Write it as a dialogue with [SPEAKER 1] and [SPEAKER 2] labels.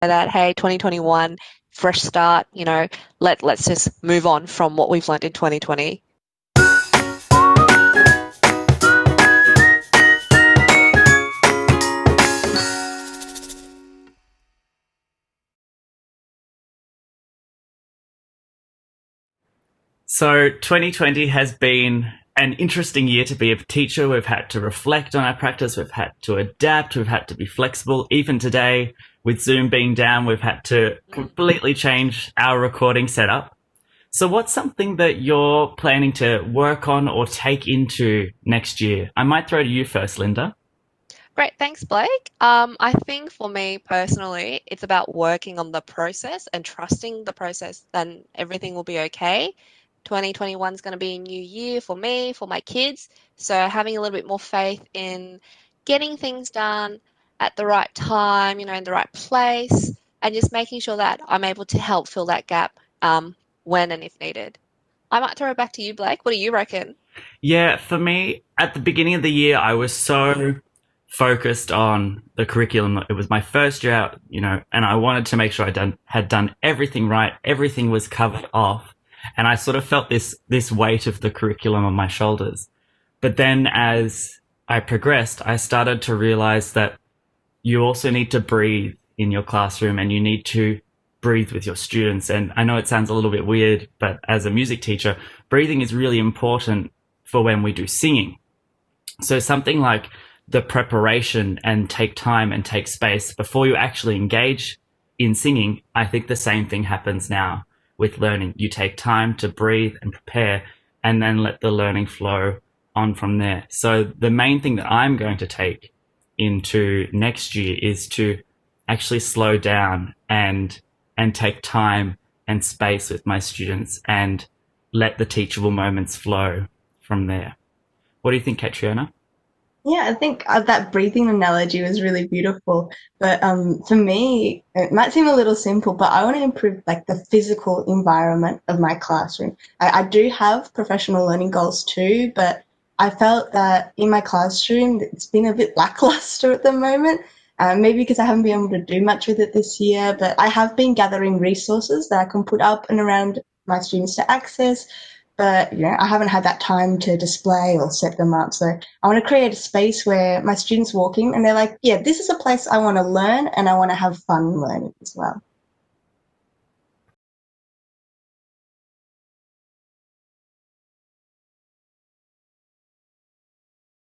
[SPEAKER 1] that, hey, 2021, fresh start, let's just move on from what we've learned in 2020.
[SPEAKER 2] So 2020 has been an interesting year to be a teacher. We've had to reflect on our practice. We've had to adapt. We've had to be flexible. Even today, with Zoom being down, we've had to completely change our recording setup. So what's something that you're planning to work on or take into next year? I might throw to you first, Linda.
[SPEAKER 1] Great, thanks, Blake. I think for me personally, it's about working on the process and trusting the process, then everything will be okay. 2021 is going to be a new year for me, for my kids. So having a little bit more faith in getting things done at the right time, in the right place, and just making sure that I'm able to help fill that gap when and if needed. I might throw it back to you, Blake. What do you reckon?
[SPEAKER 2] Yeah, for me, at the beginning of the year, I was so focused on the curriculum. It was my first year out, and I wanted to make sure had done everything right. Everything was covered off. And I sort of felt this weight of the curriculum on my shoulders. But then as I progressed, I started to realize that you also need to breathe in your classroom and you need to breathe with your students. And I know it sounds a little bit weird, but as a music teacher, breathing is really important for when we do singing. So something like the preparation and take time and take space before you actually engage in singing, I think the same thing happens now with learning. You take time to breathe and prepare and then let the learning flow on from there. So the main thing that I'm going to take into next year is to actually slow down and take time and space with my students and let the teachable moments flow from there. What do you think, Caitriona?
[SPEAKER 3] Yeah, I think that breathing analogy was really beautiful. But for me, it might seem a little simple, but I want to improve like the physical environment of my classroom. I do have professional learning goals too, but I felt that in my classroom, it's been a bit lackluster at the moment. Maybe because I haven't been able to do much with it this year, but I have been gathering resources that I can put up and around my students to access, but I haven't had that time to display or set them up. So I want to create a space where my students walk in and they're like, yeah, this is a place I want to learn and I want to have fun learning as well.